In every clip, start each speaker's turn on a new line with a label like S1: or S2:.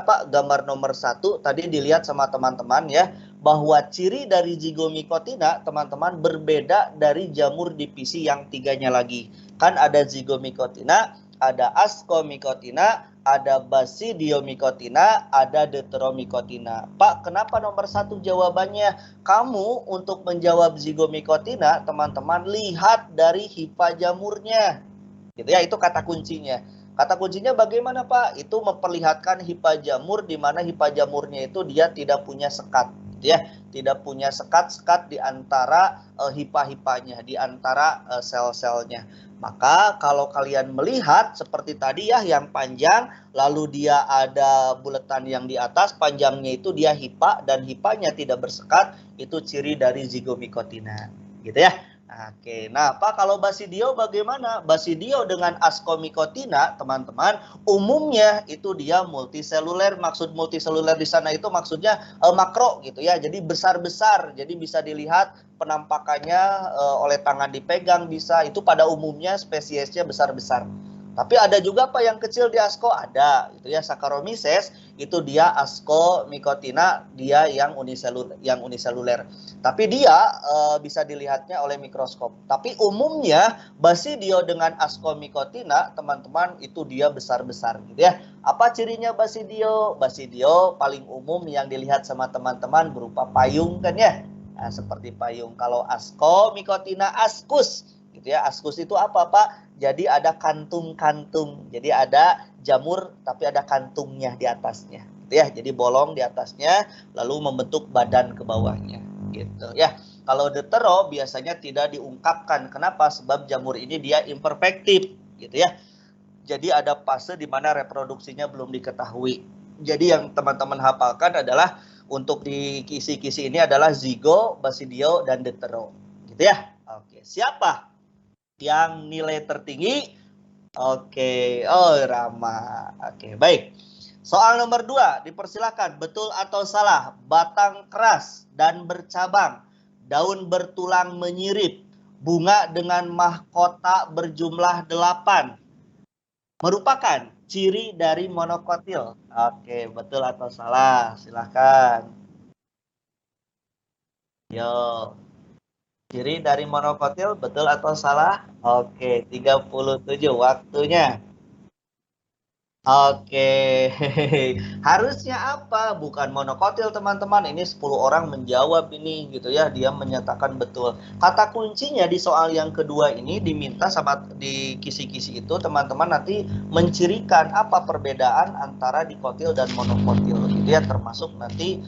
S1: Pak gambar nomor 1 tadi dilihat sama teman-teman ya, bahwa ciri dari zigomycotina teman-teman berbeda dari jamur divisi yang tiganya lagi. Kan ada zigomycotina, ada ascomycotina, ada basidiomycotina, ada deuteromycotina. Pak, kenapa nomor 1 jawabannya? Kamu untuk menjawab zigomycotina, teman-teman lihat dari hifa jamurnya. Gitu ya, itu kata kuncinya. Kata kuncinya bagaimana, Pak? Itu memperlihatkan hifa jamur di mana hifa jamurnya itu dia tidak punya sekat, gitu ya. Tidak punya sekat-sekat di antara hifa-hifanya, di antara sel-selnya. Maka kalau kalian melihat seperti tadi ya yang panjang, lalu dia ada buletan yang di atas, panjangnya itu dia hifa dan hifanya tidak bersekat, itu ciri dari zigomycotina. Gitu ya. Oke, nah Pak kalau basidio bagaimana? Basidio dengan ascomycotina teman-teman umumnya itu dia multiseluler. Maksud multiseluler di sana itu maksudnya makro gitu ya. Jadi besar-besar. Jadi bisa dilihat penampakannya oleh tangan dipegang bisa. Itu pada umumnya spesiesnya besar-besar. Tapi ada juga Pak yang kecil di asko ada itu ya Saccharomyces itu dia ascomycotina dia yang uniseluler. Tapi dia bisa dilihatnya oleh mikroskop. Tapi umumnya basidio dengan ascomycotina teman-teman itu dia besar-besar gitu ya. Apa cirinya basidio? Basidio paling umum yang dilihat sama teman-teman berupa payung kan ya. Nah, seperti payung. Kalau ascomycotina ascus gitu ya. Ascus itu apa Pak? Jadi ada kantung-kantung. Jadi ada jamur tapi ada kantungnya di atasnya. Gitu ya. Jadi bolong di atasnya lalu membentuk badan ke bawahnya gitu ya. Kalau deutero biasanya tidak diungkapkan. Kenapa? Sebab jamur ini dia imperfektif gitu ya. Jadi ada fase di mana reproduksinya belum diketahui. Jadi yang teman-teman hafalkan adalah untuk di kisi-kisi ini adalah zigo, basidio dan deutero gitu ya. Oke, siapa yang nilai tertinggi? Oke, oh Rama. Oke, baik. Soal nomor 2, dipersilakan. Betul atau salah? Batang keras dan bercabang, daun bertulang menyirip, bunga dengan mahkota berjumlah 8, merupakan ciri dari monokotil. Oke, betul atau salah? Silahkan. Yuk. Ciri dari monokotil betul atau salah? Oke, 37 waktunya. Oke, harusnya apa? Bukan monokotil teman-teman. Ini 10 orang menjawab ini gitu ya. Dia menyatakan betul. Kata kuncinya di soal yang kedua ini diminta sama di kisi-kisi itu teman-teman nanti mencirikan apa perbedaan antara dikotil dan monokotil gitu ya. Termasuk nanti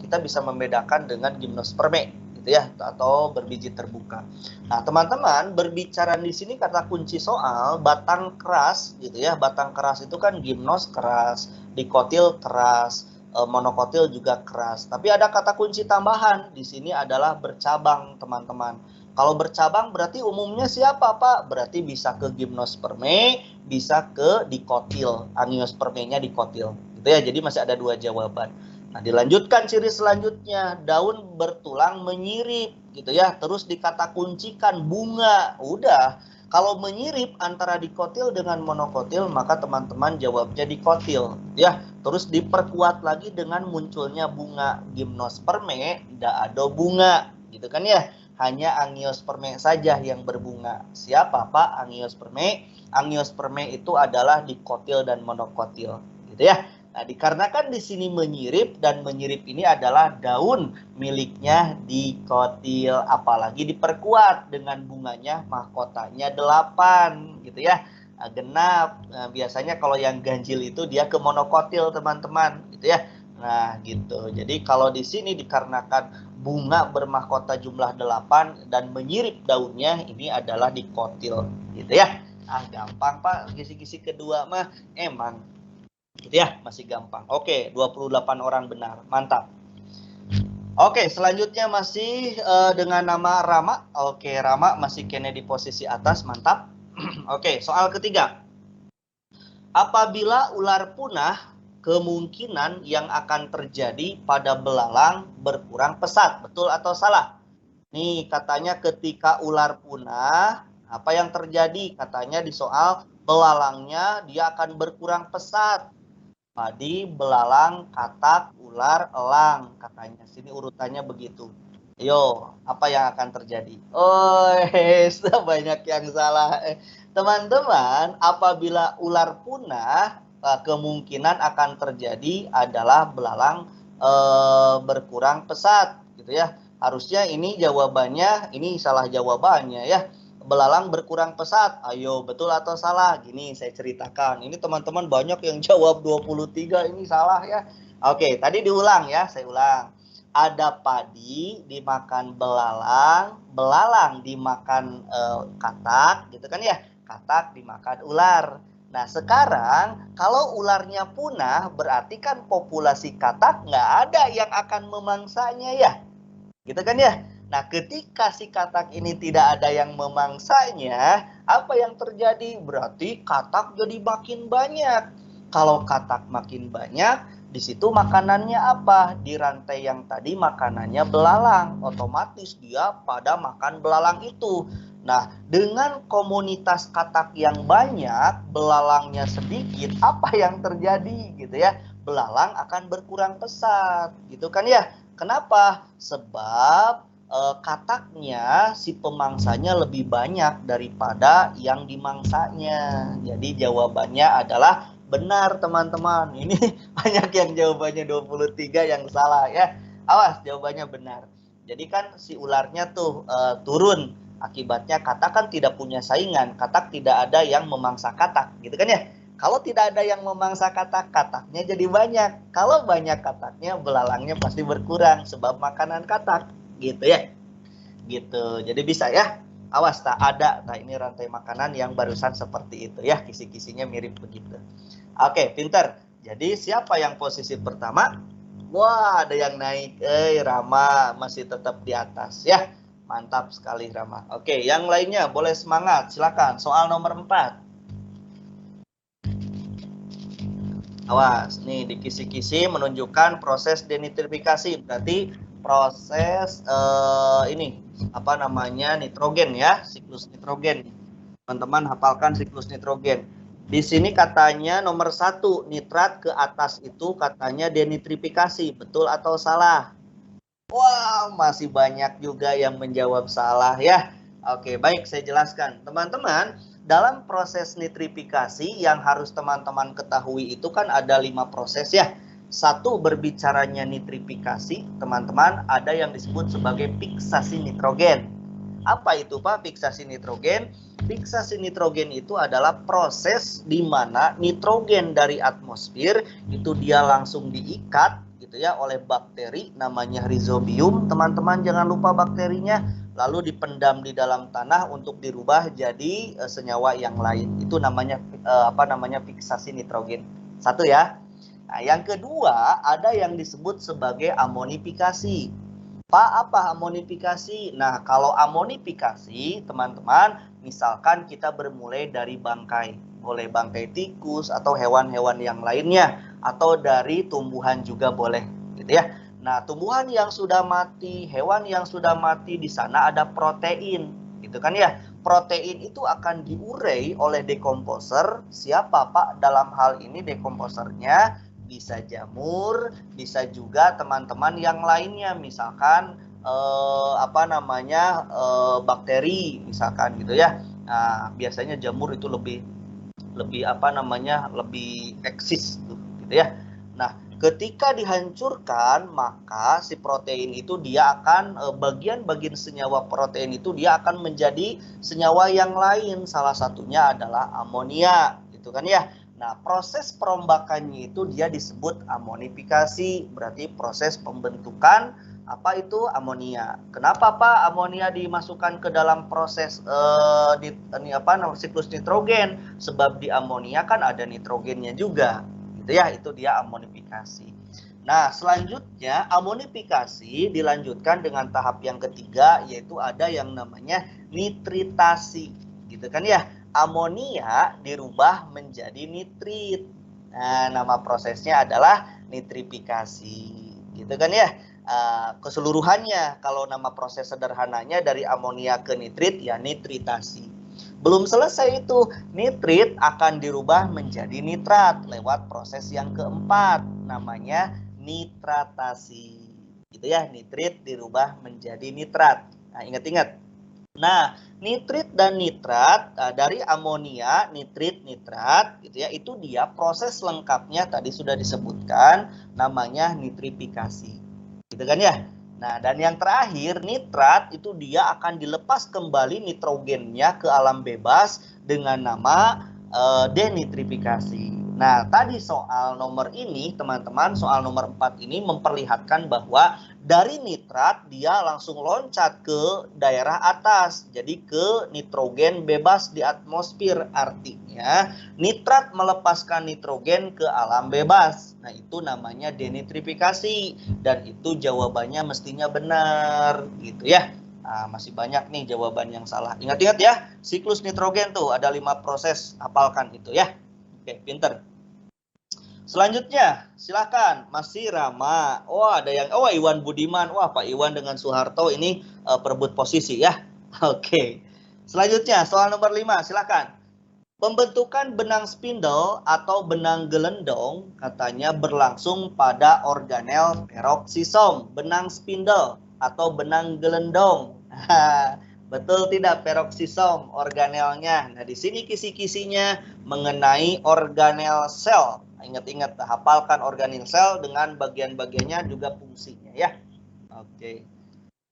S1: kita bisa membedakan dengan gimnosperme gitu ya atau berbiji terbuka. Nah, teman-teman berbicara di sini kata kunci soal batang keras gitu ya. Batang keras itu kan gimnos keras, dikotil keras, monokotil juga keras. Tapi ada kata kunci tambahan di sini adalah bercabang, teman-teman. Kalau bercabang berarti umumnya siapa, Pak? Berarti bisa ke gimnosperme, bisa ke dikotil, angiospermenya dikotil. Gitu ya. Jadi masih ada 2 jawaban. Nah, dilanjutkan ciri selanjutnya, daun bertulang menyirip gitu ya. Terus dikata kuncikan bunga. Udah, kalau menyirip antara dikotil dengan monokotil maka teman-teman jawabnya dikotil ya. Terus diperkuat lagi dengan munculnya bunga. Gimnosperme tidak ada bunga gitu kan ya. Hanya angiosperme saja yang berbunga. Siapa Pak angiosperme? Angiosperme itu adalah dikotil dan monokotil gitu ya. Nah, dikarenakan di sini menyirip dan menyirip ini adalah daun miliknya dikotil, apalagi diperkuat dengan bunganya mahkotanya 8 gitu ya. Nah, genap. Nah, biasanya kalau yang ganjil itu dia ke monokotil teman-teman gitu ya. Nah, gitu. Jadi kalau di sini dikarenakan bunga bermahkota jumlah 8 dan menyirip daunnya ini adalah dikotil gitu ya. Ah, gampang Pak, kisi-kisi kedua mah emang gitu ya, masih gampang. Oke, 28 orang benar. Mantap. Oke, selanjutnya masih dengan nama Rama. Oke, Rama masih kene di posisi atas. Mantap. Oke, soal ketiga. Apabila ular punah, kemungkinan yang akan terjadi pada belalang berkurang pesat. Betul atau salah? Nih, katanya ketika ular punah, apa yang terjadi? Katanya di soal belalangnya dia akan berkurang pesat. Padi, belalang, katak, ular, elang, katanya. Sini urutannya begitu. Yo, apa yang akan terjadi? Oh, banyak yang salah. Teman-teman, apabila ular punah, kemungkinan akan terjadi adalah belalang berkurang pesat, gitu ya. Harusnya ini jawabannya, ini salah jawabannya ya. Belalang berkurang pesat. Ayo, betul atau salah? Gini saya ceritakan. Ini teman-teman banyak yang jawab 23, ini salah ya. Oke, tadi diulang ya, saya ulang. Ada padi dimakan belalang, belalang dimakan katak, gitu kan ya. Katak dimakan ular. Nah, sekarang kalau ularnya punah, berarti kan populasi katak nggak ada yang akan memangsanya ya. Gitu kan ya? Nah, ketika si katak ini tidak ada yang memangsanya, apa yang terjadi? Berarti katak jadi makin banyak. Kalau katak makin banyak, di situ makanannya apa? Di rantai yang tadi makanannya belalang. Otomatis dia pada makan belalang itu. Nah, dengan komunitas katak yang banyak, belalangnya sedikit, apa yang terjadi gitu ya? Belalang akan berkurang pesat, gitu kan ya? Kenapa? Sebab kataknya si pemangsanya lebih banyak daripada yang dimangsanya. Jadi jawabannya adalah benar teman-teman. Ini banyak yang jawabannya 23 yang salah ya. Awas jawabannya benar. Jadi kan si ularnya tuh turun. Akibatnya katak kan tidak punya saingan. Katak tidak ada yang memangsa katak, gitu kan ya? Kalau tidak ada yang memangsa katak, kataknya jadi banyak. Kalau banyak kataknya, belalangnya pasti berkurang sebab makanan katak, gitu ya. Gitu. Jadi bisa ya. Awas tak ada. Nah, ini rantai makanan yang barusan seperti itu ya. Kisi-kisinya mirip begitu. Oke, pinter. Jadi siapa yang posisi pertama? Wah, ada yang naik. Rama masih tetap di atas ya. Mantap sekali Rama. Oke, yang lainnya boleh semangat. Silakan. Soal nomor 4. Awas, nih di kisi-kisi menunjukkan proses denitrifikasi, berarti proses ini apa namanya nitrogen ya, siklus nitrogen. Teman-teman hafalkan siklus nitrogen. Di sini katanya nomor 1 nitrat ke atas itu katanya denitrifikasi, betul atau salah? Wah, masih banyak juga yang menjawab salah ya. Oke, baik saya jelaskan. Teman-teman, dalam proses nitrifikasi yang harus teman-teman ketahui itu kan ada 5 proses ya. Satu berbicaranya nitrifikasi, teman-teman, ada yang disebut sebagai fiksasi nitrogen. Apa itu Pak fiksasi nitrogen? Fiksasi nitrogen itu adalah proses di mana nitrogen dari atmosfer itu dia langsung diikat gitu ya oleh bakteri namanya rhizobium. Teman-teman jangan lupa bakterinya, lalu dipendam di dalam tanah untuk dirubah jadi senyawa yang lain. Itu namanya fiksasi nitrogen. Satu ya. Nah, yang kedua ada yang disebut sebagai amonifikasi. Pak, apa amonifikasi? Nah, kalau amonifikasi, teman-teman, misalkan kita bermulai dari bangkai. Boleh bangkai tikus atau hewan-hewan yang lainnya. Atau dari tumbuhan juga boleh, gitu ya. Nah, tumbuhan yang sudah mati, hewan yang sudah mati, di sana ada protein, gitu kan ya. Protein itu akan diurai oleh dekomposer. Siapa, Pak, dalam hal ini dekomposernya? Bisa jamur, bisa juga teman-teman yang lainnya, misalkan bakteri, misalkan gitu ya. Nah, biasanya jamur itu lebih lebih eksis gitu ya. Nah, ketika dihancurkan maka si protein itu dia akan bagian-bagian senyawa protein itu dia akan menjadi senyawa yang lain, salah satunya adalah amonia gitu kan ya. Nah, proses perombakannya itu dia disebut amonifikasi, berarti proses pembentukan apa itu amonia. Kenapa Pak amonia dimasukkan ke dalam proses siklus nitrogen? Sebab di amonia kan ada nitrogennya juga, gitu ya. Itu dia amonifikasi. Nah, selanjutnya amonifikasi dilanjutkan dengan tahap yang ketiga, yaitu ada yang namanya nitritasi, gitu kan ya. Amonia dirubah menjadi nitrit. Nah, nama prosesnya adalah nitrifikasi, gitu kan ya. Keseluruhannya kalau nama proses sederhananya dari amonia ke nitrit ya nitritasi. Belum selesai itu, nitrit akan dirubah menjadi nitrat lewat proses yang keempat, namanya nitratasi. Gitu ya, nitrit dirubah menjadi nitrat. Nah, ingat-ingat. Nah, nitrit dan nitrat dari amonia, nitrit, nitrat gitu ya, itu dia proses lengkapnya tadi sudah disebutkan namanya nitrifikasi. Gitu kan ya? Nah, dan yang terakhir nitrat itu dia akan dilepas kembali nitrogennya ke alam bebas dengan nama denitrifikasi. Nah, tadi soal nomor ini, teman-teman, soal nomor 4 ini memperlihatkan bahwa dari nitrat dia langsung loncat ke daerah atas, jadi ke nitrogen bebas di atmosfer. Artinya nitrat melepaskan nitrogen ke alam bebas. Nah, itu namanya denitrifikasi dan itu jawabannya mestinya benar gitu ya. Nah, masih banyak nih jawaban yang salah. Ingat-ingat ya, siklus nitrogen tuh ada 5 proses, hafalkan itu ya. Oke, pinter. Selanjutnya, silakan masih Rama. Wah, ada yang Iwan Budiman. Wah, Pak Iwan dengan Soeharto ini perebut posisi ya. Oke. Selanjutnya, soal nomor 5, silakan. Pembentukan benang spindle atau benang gelendong katanya berlangsung pada organel peroksisom, benang spindle atau benang gelendong. Betul tidak peroksisom organelnya? Nah, di sini kisi-kisinya mengenai organel sel. Ingat-ingat, hafalkan organel sel dengan bagian-bagiannya juga fungsinya ya. Oke.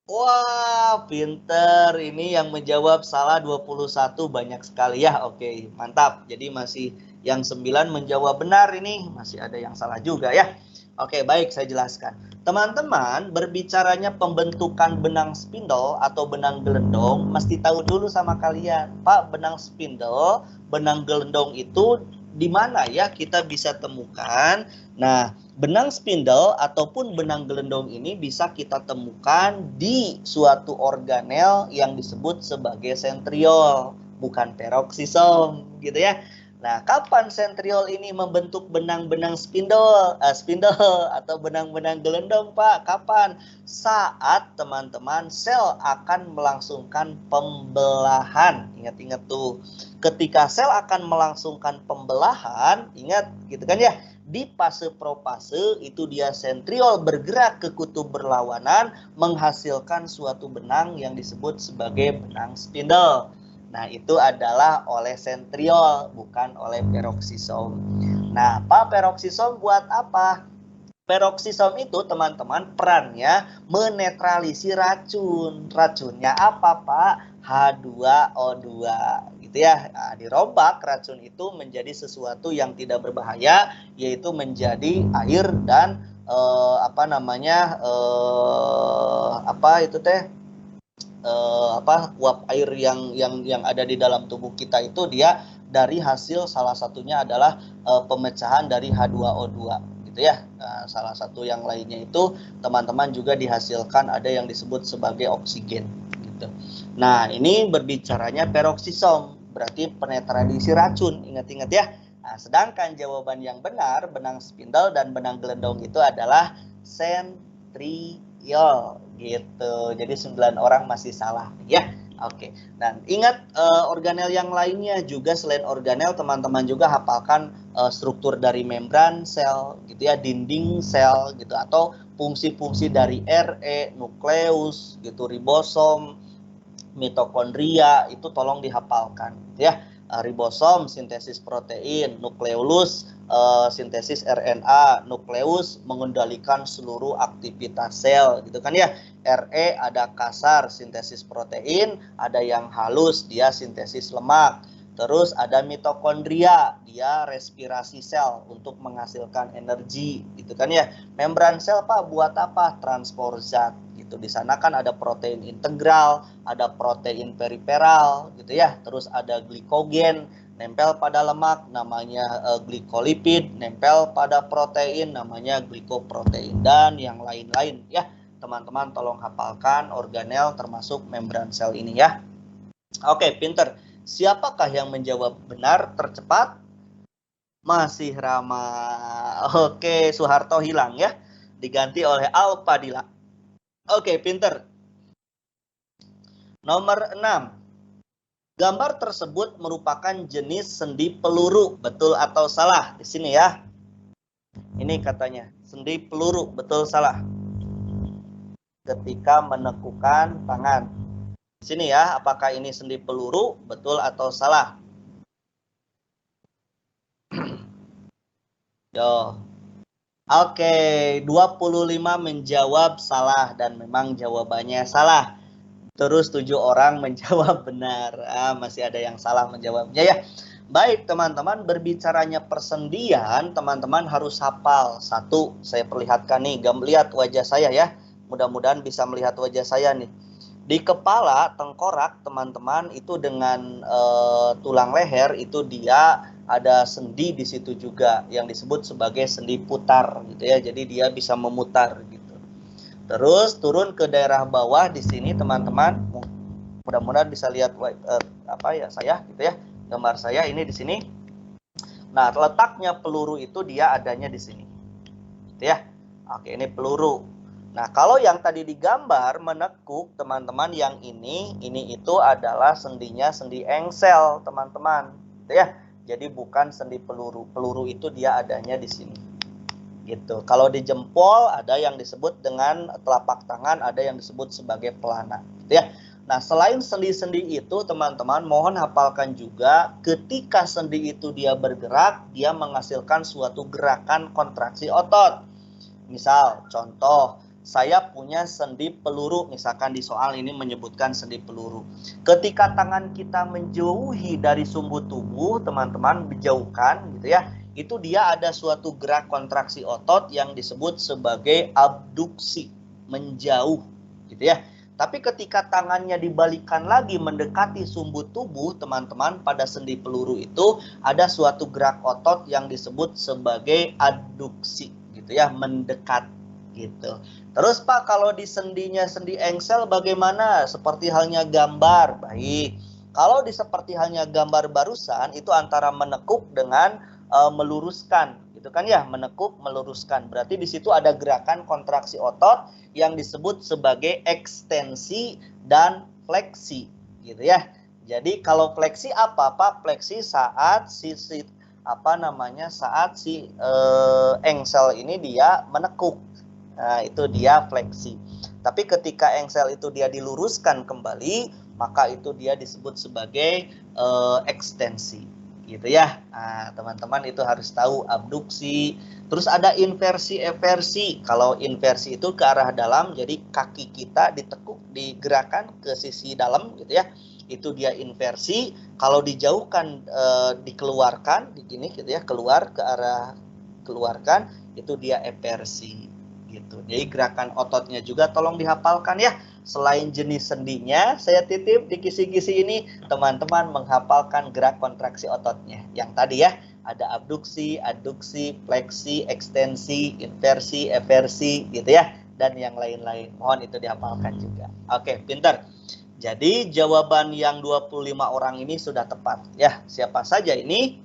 S1: Wah, pinter. Ini yang menjawab salah 21 banyak sekali ya. Oke, mantap. Jadi masih yang 9 menjawab benar ini. Masih ada yang salah juga ya. Oke, baik, saya jelaskan. Teman-teman, berbicaranya pembentukan benang spindle atau benang gelendong, mesti tahu dulu sama kalian. Pak, benang spindle, benang gelendong itu di mana ya kita bisa temukan? Nah, benang spindle ataupun benang gelendong ini bisa kita temukan di suatu organel yang disebut sebagai sentriol, bukan peroksisom, gitu ya. Nah, kapan sentriol ini membentuk benang-benang spindle atau benang-benang gelendong, Pak? Kapan? Saat teman-teman sel akan melangsungkan pembelahan. Ingat-ingat tuh. Ketika sel akan melangsungkan pembelahan, ingat gitu kan ya? Di fase profase itu dia sentriol bergerak ke kutub berlawanan menghasilkan suatu benang yang disebut sebagai benang spindle. Nah, itu adalah oleh sentriol, bukan oleh peroksisom. Nah, Pak, peroksisom buat apa? Peroksisom itu, teman-teman, perannya menetralisir racun. Racunnya apa, Pak? H2O2. Gitu ya. Nah, dirombak racun itu menjadi sesuatu yang tidak berbahaya, yaitu menjadi air dan uap air yang ada di dalam tubuh kita itu dia dari hasil salah satunya adalah pemecahan dari H2O2 gitu ya. Nah, salah satu yang lainnya itu teman-teman juga dihasilkan ada yang disebut sebagai oksigen gitu. Nah, ini berbicaranya peroksisom, berarti penetralisi racun, ingat-ingat ya. Nah, sedangkan jawaban yang benar benang spindle dan benang gelendong itu adalah sentriol gitu. Jadi 9 orang masih salah ya. Oke. Dan ingat organel yang lainnya juga selain organel, teman-teman juga hafalkan struktur dari membran sel gitu ya, dinding sel gitu, atau fungsi-fungsi dari RE, nukleus gitu, ribosom, mitokondria, itu tolong dihafalkan ya. Ribosom sintesis protein, nukleolus sintesis RNA, nukleus mengendalikan seluruh aktivitas sel gitu kan ya. RE ada kasar sintesis protein, ada yang halus dia sintesis lemak. Terus ada mitokondria, dia respirasi sel untuk menghasilkan energi gitu kan ya. Membran sel Pak buat apa? Transport zat gitu. Di sana kan ada protein integral, ada protein periferal gitu ya. Terus ada glikogen nempel pada lemak namanya glikolipid, nempel pada protein namanya glikoprotein, dan yang lain-lain ya. Teman-teman tolong hafalkan organel termasuk membran sel ini ya. Oke, pinter. Siapakah yang menjawab benar tercepat? Masih Rama. Oke, Soeharto hilang ya. Diganti oleh Alpadila. Oke, pinter. Nomor 6. Gambar tersebut merupakan jenis sendi peluru, betul atau salah? Di sini ya. Ini katanya, sendi peluru, betul salah. Ketika menekukan tangan. Di sini ya, apakah ini sendi peluru, betul atau salah? Yo. Oke, 25 menjawab salah dan memang jawabannya salah. Terus 7 orang menjawab benar. Masih ada yang salah menjawabnya ya. Baik teman-teman, berbicaranya persendian, teman-teman harus hafal. Satu, saya perlihatkan nih, lihat wajah saya ya. Mudah-mudahan bisa melihat wajah saya nih. Di kepala, tengkorak, teman-teman, itu dengan tulang leher, itu dia ada sendi di situ juga yang disebut sebagai sendi putar gitu ya. Jadi dia bisa memutar gitu. Terus turun ke daerah bawah di sini teman-teman. Mudah-mudahan bisa lihat apa ya saya gitu ya. Gambar saya ini di sini. Nah, letaknya peluru itu dia adanya di sini. Gitu ya. Oke, ini peluru. Nah, kalau yang tadi digambar menekuk, teman-teman, yang ini itu adalah sendinya sendi engsel, teman-teman. Gitu ya. Jadi bukan sendi peluru. Peluru itu dia adanya di sini. Gitu. Kalau di jempol ada yang disebut dengan telapak tangan, ada yang disebut sebagai pelana. Gitu ya. Nah, selain sendi-sendi itu, teman-teman, mohon hafalkan juga ketika sendi itu dia bergerak, dia menghasilkan suatu gerakan kontraksi otot. Misal, contoh, saya punya sendi peluru, misalkan di soal ini menyebutkan sendi peluru. Ketika tangan kita menjauhi dari sumbu tubuh, teman-teman, dijauhkan gitu ya, itu dia ada suatu gerak kontraksi otot yang disebut sebagai abduksi, menjauh gitu ya. Tapi ketika tangannya dibalikan lagi mendekati sumbu tubuh, teman-teman, pada sendi peluru itu ada suatu gerak otot yang disebut sebagai adduksi gitu ya, mendekat gitu. Terus Pak, kalau di sendinya sendi engsel bagaimana? Seperti halnya gambar. Baik. Kalau di seperti halnya gambar barusan itu antara menekuk dengan meluruskan gitu kan ya, menekuk meluruskan. Berarti di situ ada gerakan kontraksi otot yang disebut sebagai ekstensi dan fleksi gitu ya. Jadi kalau fleksi apa Pak? Fleksi saat saat si engsel ini dia menekuk. Nah, itu dia fleksi. Tapi ketika engsel itu dia diluruskan kembali, maka itu dia disebut sebagai ekstensi. Gitu ya. Nah, teman-teman itu harus tahu abduksi. Terus ada inversi eversi. Kalau inversi itu ke arah dalam, jadi kaki kita ditekuk, digerakkan ke sisi dalam gitu ya. Itu dia inversi. Kalau dijauhkan dikeluarkan begini gitu ya, keluar ke arah keluarkan, itu dia eversi gitu. Jadi gerakan ototnya juga tolong dihafalkan ya. Selain jenis sendinya, saya titip di kisi-kisi ini teman-teman menghafalkan gerak kontraksi ototnya. Yang tadi ya, ada abduksi, adduksi, fleksi, ekstensi, inversi, eversi gitu ya, dan yang lain-lain. Mohon itu dihafalkan juga. Oke, pintar. Jadi jawaban yang 25 orang ini sudah tepat ya. Siapa saja ini?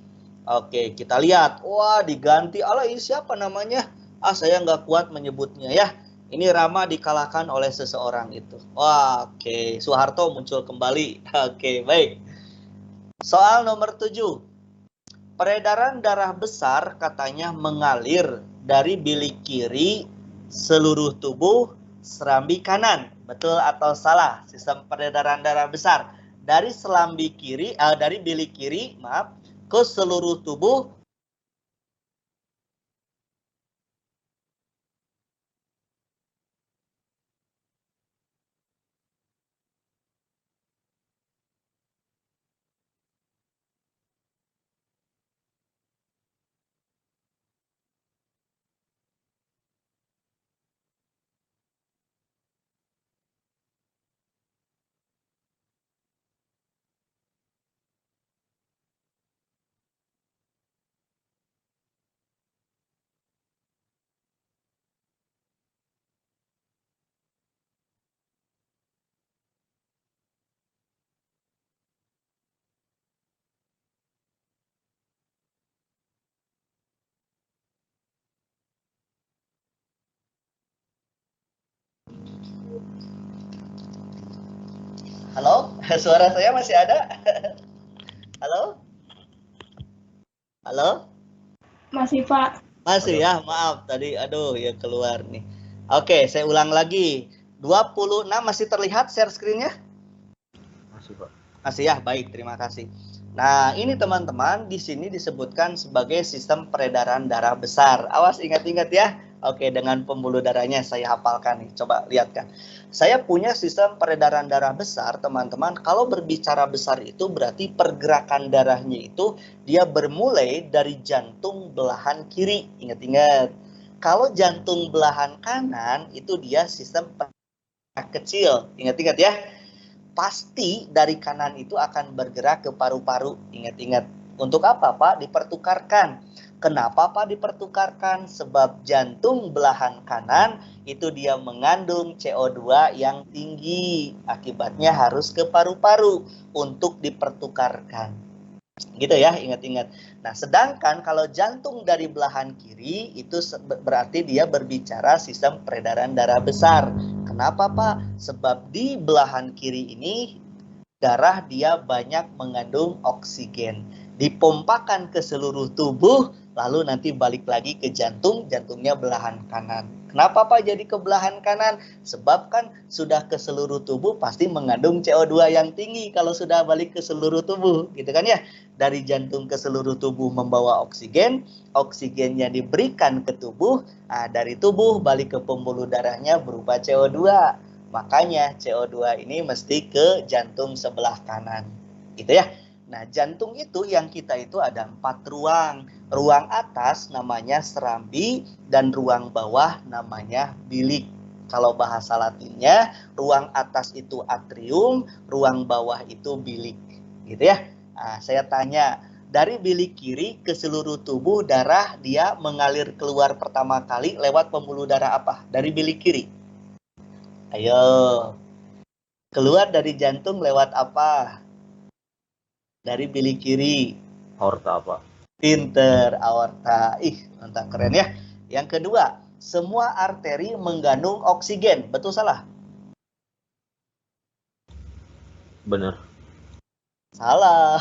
S1: Oke, kita lihat. Wah, diganti. Alah, ini siapa namanya? Saya nggak kuat menyebutnya ya. Ini Rama dikalahkan oleh seseorang itu. Wah, oke. Soeharto muncul kembali. Oke, baik. Soal nomor 7. Peredaran darah besar katanya mengalir dari bilik kiri seluruh tubuh serambi kanan. Betul atau salah? Sistem peredaran darah besar dari selambi kiri, dari bilik kiri, maaf, ke seluruh tubuh. Suara saya masih ada? Halo? Halo?
S2: Masih, Pak.
S1: Masih ya, maaf tadi aduh ya keluar nih. Oke, saya ulang lagi. 26 masih terlihat share screen-nya?
S3: Masih, Pak.
S1: Masih ya, baik, terima kasih. Nah, ini teman-teman di sini disebutkan sebagai sistem peredaran darah besar. Awas ingat-ingat ya. Oke, dengan pembuluh darahnya saya hafalkan nih. Coba lihat kan. Saya punya sistem peredaran darah besar, teman-teman. Kalau berbicara besar itu berarti pergerakan darahnya itu dia bermulai dari jantung belahan kiri. Ingat-ingat. Kalau jantung belahan kanan itu dia sistem kecil. Ingat-ingat ya. Pasti dari kanan itu akan bergerak ke paru-paru. Ingat-ingat. Untuk apa, Pak? Dipertukarkan. Kenapa, Pak, dipertukarkan? Sebab jantung belahan kanan itu dia mengandung CO2 yang tinggi. Akibatnya harus ke paru-paru untuk dipertukarkan. Gitu ya, ingat-ingat. Nah, sedangkan kalau jantung dari belahan kiri itu berarti dia berbicara sistem peredaran darah besar. Kenapa, Pak? Sebab di belahan kiri ini darah dia banyak mengandung oksigen. Dipompakan ke seluruh tubuh, lalu nanti balik lagi ke jantung, jantungnya belahan kanan. Kenapa, Pak, jadi ke belahan kanan? Sebab kan sudah ke seluruh tubuh pasti mengandung CO2 yang tinggi kalau sudah balik ke seluruh tubuh, gitu kan ya? Dari jantung ke seluruh tubuh membawa oksigen, oksigennya diberikan ke tubuh, nah dari tubuh balik ke pembuluh darahnya berupa CO2. Makanya CO2 ini mesti ke jantung sebelah kanan. Gitu ya. Nah, jantung itu yang kita itu ada 4 ruang. Ruang atas namanya serambi dan ruang bawah namanya bilik. Kalau bahasa Latinnya, ruang atas itu atrium, ruang bawah itu bilik. Gitu ya. Nah, saya tanya, dari bilik kiri ke seluruh tubuh darah dia mengalir keluar pertama kali lewat pembuluh darah apa? Dari bilik kiri. Ayo. Keluar dari jantung lewat apa? Dari bilik kiri.
S3: Aorta, Pak.
S1: Pinter, aorta. Ih, mantap, keren ya. Yang kedua, semua arteri mengandung oksigen. Betul salah?
S3: Benar.
S1: Salah.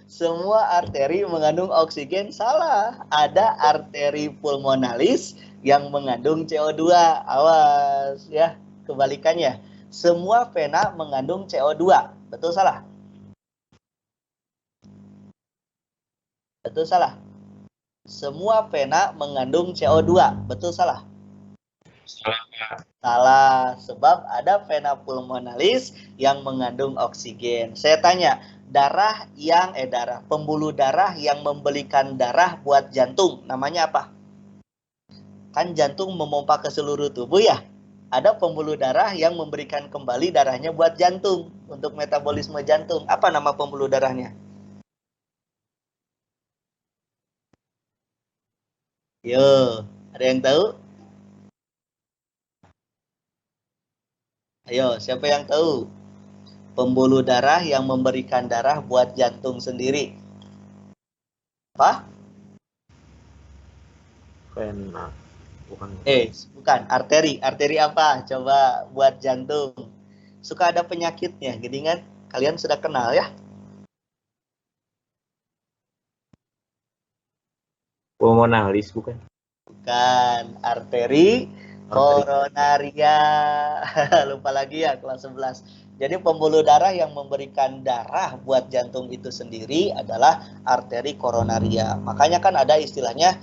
S1: Semua arteri mengandung oksigen. Salah. Ada arteri pulmonalis yang mengandung CO2. Awas ya, kebalikannya. Semua vena mengandung CO2. Betul salah? Betul salah? Semua vena mengandung CO2. Betul salah? Salah, sebab ada vena pulmonalis yang mengandung oksigen. Saya tanya, pembuluh darah yang memberikan darah buat jantung, namanya apa? Kan jantung memompa ke seluruh tubuh ya. Ada pembuluh darah yang memberikan kembali darahnya buat jantung untuk metabolisme jantung. Apa nama pembuluh darahnya? Yo, ada yang tahu? Ayo, siapa yang tahu? Pembuluh darah yang memberikan darah buat jantung sendiri. Apa?
S3: Vena. Bukan.
S1: Bukan. Arteri. Arteri apa? Coba buat jantung. Suka ada penyakitnya, gini kan? Kalian sudah kenal ya?
S3: Pulmonalis, bukan?
S1: Bukan. Arteri koronaria. Lupa lagi ya, kelas 11. Jadi pembuluh darah yang memberikan darah buat jantung itu sendiri adalah arteri koronaria. Makanya kan ada istilahnya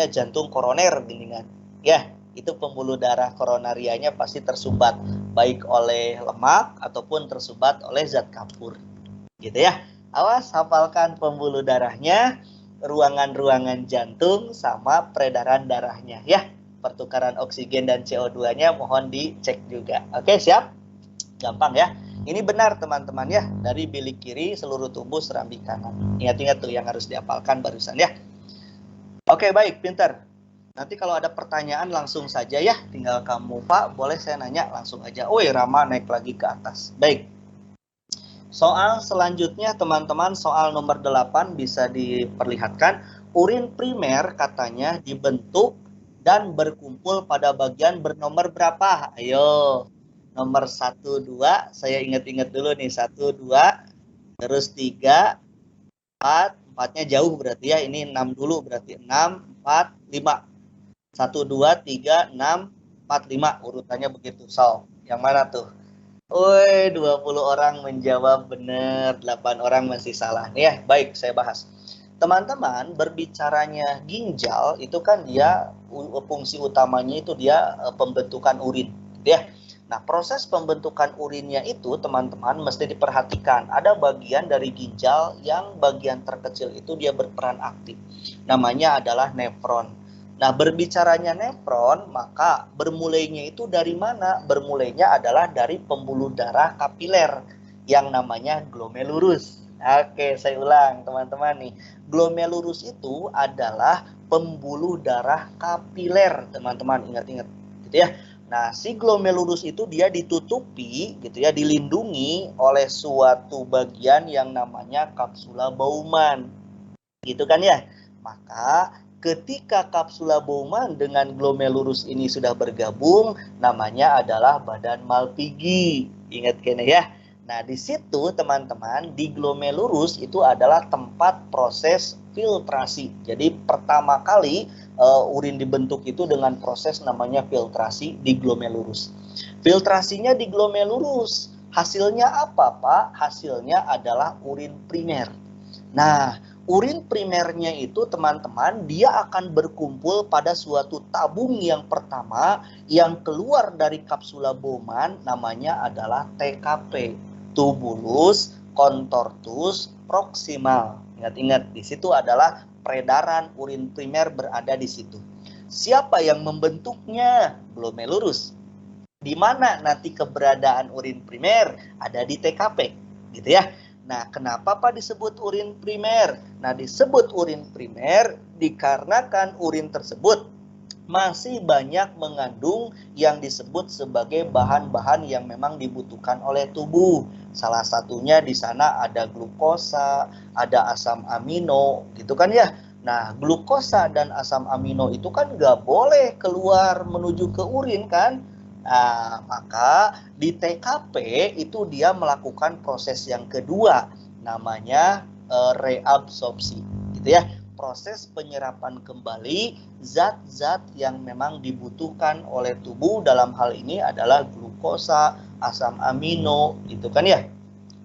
S1: jantung koroner gini kan. Ya, itu pembuluh darah koronarianya pasti tersumbat baik oleh lemak ataupun tersumbat oleh zat kapur. Gitu ya. Awas hafalkan pembuluh darahnya, ruangan-ruangan jantung sama peredaran darahnya ya. Pertukaran oksigen dan CO2-nya mohon dicek juga. Oke, siap? Gampang ya. Ini benar teman-teman ya. Dari bilik kiri seluruh tubuh serambi kanan. Ingat-ingat tuh yang harus dihafalkan barusan ya. Oke, baik, pinter. Nanti kalau ada pertanyaan langsung saja ya. Tinggal kamu, Pak, boleh saya nanya langsung aja. Woi, Rama naik lagi ke atas. Baik. Soal selanjutnya teman-teman, soal nomor 8 bisa diperlihatkan. Urin primer katanya dibentuk dan berkumpul pada bagian bernomor berapa? Ayo. Nomor 1, 2, saya ingat-ingat dulu nih, 1, 2, terus 3, 4, 4-nya jauh berarti ya, ini 6 dulu berarti, 6, 4, 5. 1, 2, 3, 6, 4, 5, urutannya begitu. So, yang mana tuh? Woi, 20 orang menjawab benar, 8 orang masih salah. Nih ya, baik, saya bahas. Teman-teman, berbicaranya ginjal itu kan dia fungsi utamanya itu dia pembentukan urin, gitu ya. Nah, proses pembentukan urinnya itu teman-teman mesti diperhatikan. Ada bagian dari ginjal yang bagian terkecil itu dia berperan aktif. Namanya adalah nefron. Nah, berbicaranya nefron, maka bermulainya itu dari mana? Bermulainya adalah dari pembuluh darah kapiler yang namanya glomerulus. Oke, saya ulang teman-teman nih. Glomerulus itu adalah pembuluh darah kapiler, teman-teman, ingat-ingat gitu ya. Nah, si glomerulus itu dia ditutupi gitu ya, dilindungi oleh suatu bagian yang namanya kapsula Bowman. Gitu kan ya? Maka ketika kapsula Bowman dengan glomerulus ini sudah bergabung, namanya adalah badan Malpighi. Ingat kan ya? Nah, di situ teman-teman, di glomerulus itu adalah tempat proses filtrasi. Jadi pertama kali urin dibentuk itu dengan proses namanya filtrasi di glomerulus. Filtrasinya di glomerulus. Hasilnya apa, Pak? Hasilnya adalah urin primer. Nah, urin primernya itu teman-teman dia akan berkumpul pada suatu tabung yang pertama yang keluar dari kapsula Bowman, namanya adalah TKP, tubulus contortus proximal. Ingat-ingat, di situ adalah peredaran urin primer berada di situ. Siapa yang membentuknya? Glomerulus. Di mana nanti keberadaan urin primer? Ada di TKP, gitu ya. Nah, kenapa Pak disebut urin primer? Nah, disebut urin primer dikarenakan urin tersebut masih banyak mengandung yang disebut sebagai bahan-bahan yang memang dibutuhkan oleh tubuh. Salah satunya di sana ada glukosa, ada asam amino, gitu kan ya. Nah, glukosa dan asam amino itu kan nggak boleh keluar menuju ke urin kan. Nah, maka di TKP itu dia melakukan proses yang kedua, namanya reabsorpsi, gitu ya. Proses penyerapan kembali zat-zat yang memang dibutuhkan oleh tubuh, dalam hal ini adalah glukosa, asam amino, gitu kan ya.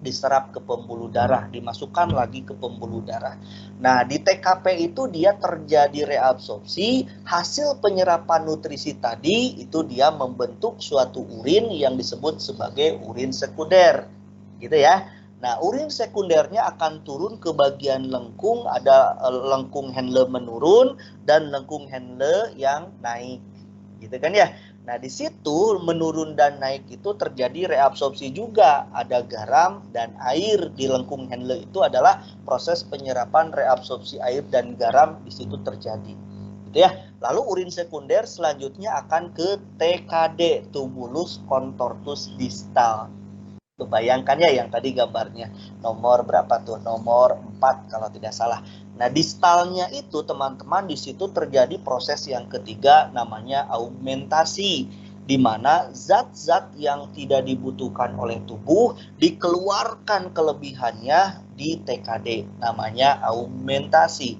S1: Diserap ke pembuluh darah, dimasukkan lagi ke pembuluh darah. Nah, di TKP itu dia terjadi reabsorpsi, hasil penyerapan nutrisi tadi itu dia membentuk suatu urin yang disebut sebagai urin sekunder, gitu ya. Nah, urin sekundernya akan turun ke bagian lengkung, ada lengkung Henle menurun dan lengkung Henle yang naik. Gitu kan ya. Nah, di situ menurun dan naik itu terjadi reabsorpsi juga. Ada garam dan air di lengkung Henle itu adalah proses penyerapan reabsorpsi air dan garam di situ terjadi. Gitu ya. Lalu urin sekunder selanjutnya akan ke TKD, tubulus contortus distal. Bayangkan ya yang tadi gambarnya nomor berapa tuh, nomor 4 kalau tidak salah. Nah, distalnya itu teman-teman di situ terjadi proses yang ketiga namanya augmentasi, di mana zat-zat yang tidak dibutuhkan oleh tubuh dikeluarkan kelebihannya di TKD, namanya augmentasi.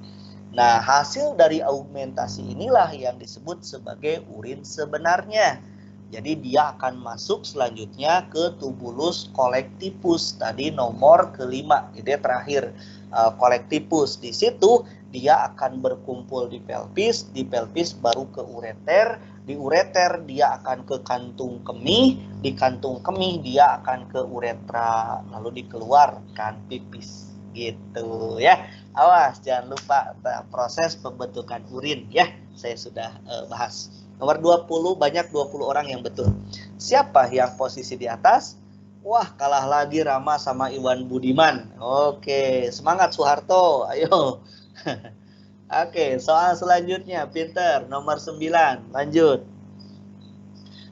S1: Nah, hasil dari augmentasi inilah yang disebut sebagai urin sebenarnya. Jadi dia akan masuk selanjutnya ke tubulus collectifus, tadi nomor kelima, gitu ya, terakhir collectifus. Di situ dia akan berkumpul di pelvis baru ke ureter, di ureter dia akan ke kantung kemih, di kantung kemih dia akan ke uretra, lalu dikeluarkan pipis, gitu ya. Awas jangan lupa proses pembentukan urin ya, saya sudah bahas. Nomor 20, banyak 20 orang yang betul. Siapa yang posisi di atas? Wah, kalah lagi Rama sama Iwan Budiman. Oke, semangat Soeharto. Ayo. Oke, soal selanjutnya, pinter. Nomor 9, lanjut.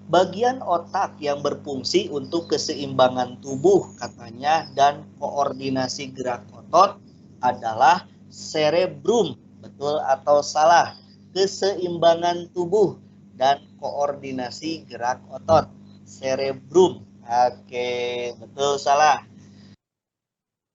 S1: Bagian otak yang berfungsi untuk keseimbangan tubuh katanya dan koordinasi gerak otot adalah cerebrum. Betul atau salah? Keseimbangan tubuh dan koordinasi gerak otot. Cerebrum. Oke, betul salah.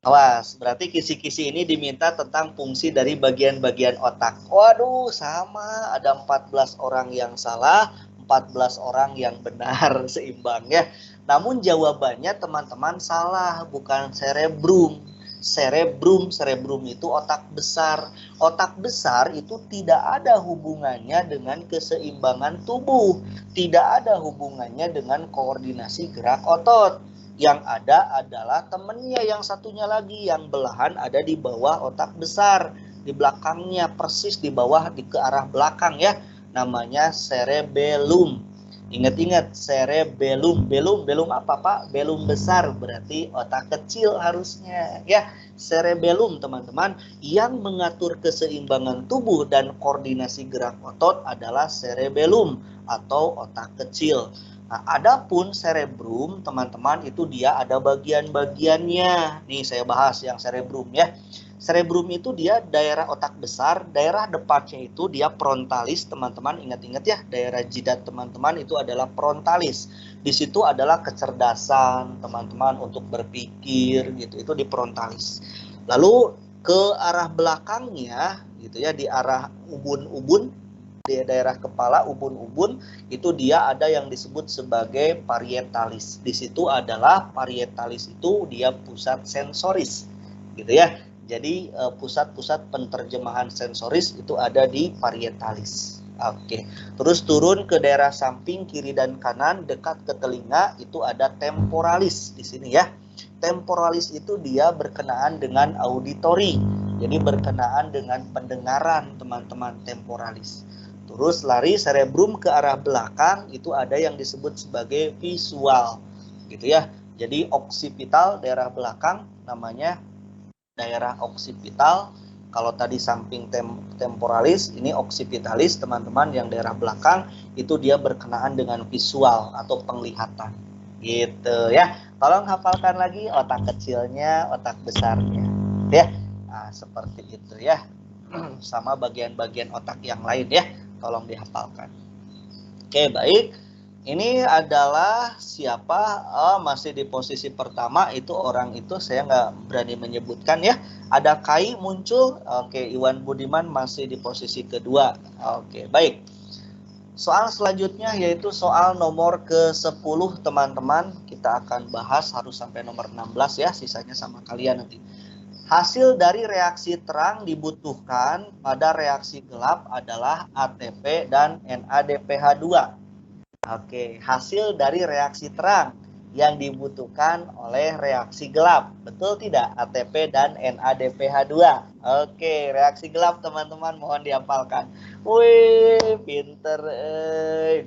S1: Awas, berarti kisi-kisi ini diminta tentang fungsi dari bagian-bagian otak. Waduh, sama. Ada 14 orang yang salah, 14 orang yang benar, seimbang ya. Namun jawabannya teman-teman salah, bukan cerebrum. Cerebrum itu otak besar. Otak besar itu tidak ada hubungannya dengan keseimbangan tubuh. Tidak ada hubungannya dengan koordinasi gerak otot. Yang ada adalah temennya yang satunya lagi, yang belahan ada di bawah otak besar, di belakangnya, persis di bawah, ke arah belakang ya, namanya cerebellum. Ingat-ingat, cerebellum. Belum apa Pak? Belum besar, berarti otak kecil harusnya ya. Cerebellum teman-teman, yang mengatur keseimbangan tubuh dan koordinasi gerak otot adalah cerebellum atau otak kecil. Nah, adapun cerebrum, teman-teman, itu dia ada bagian-bagiannya. Nih, saya bahas yang cerebrum ya. Cerebrum itu dia daerah otak besar, daerah depannya itu dia frontalis, teman-teman. Ingat-ingat ya, daerah jidat teman-teman itu adalah frontalis. Di situ adalah kecerdasan teman-teman untuk berpikir gitu. Itu di frontalis. Lalu ke arah belakangnya gitu ya, di arah ubun-ubun, di daerah kepala ubun-ubun itu dia ada yang disebut sebagai parietalis. Di situ adalah parietalis itu dia pusat sensoris, gitu ya. Jadi pusat-pusat penerjemahan sensoris itu ada di parietalis. Oke. Terus turun ke daerah samping kiri dan kanan dekat ke telinga itu ada temporalis di sini ya. Temporalis itu dia berkenaan dengan auditori. Jadi berkenaan dengan pendengaran teman-teman, temporalis. Terus lari cerebrum ke arah belakang itu ada yang disebut sebagai visual gitu ya. Jadi oksipital daerah belakang namanya daerah oksipital. Kalau tadi samping temporalis, ini oksipitalis teman-teman, yang daerah belakang itu dia berkenaan dengan visual atau penglihatan gitu ya. Tolong hafalkan lagi otak kecilnya, otak besarnya ya. Nah, seperti itu ya. Sama bagian-bagian otak yang lain ya. Tolong dihafalkan. Oke, baik. Ini adalah siapa? Masih di posisi pertama itu orang itu saya nggak berani menyebutkan ya. Ada Kai muncul. Oke, Iwan Budiman masih di posisi kedua. Oke, baik. Soal selanjutnya yaitu soal nomor ke-10 teman-teman. Kita akan bahas harus sampai nomor 16 ya. Sisanya sama kalian nanti. Hasil dari reaksi terang dibutuhkan pada reaksi gelap adalah ATP dan NADPH2. Oke, hasil dari reaksi terang yang dibutuhkan oleh reaksi gelap. Betul tidak? ATP dan NADPH2. Oke, reaksi gelap teman-teman mohon dihafalkan. Wih, pinter. 23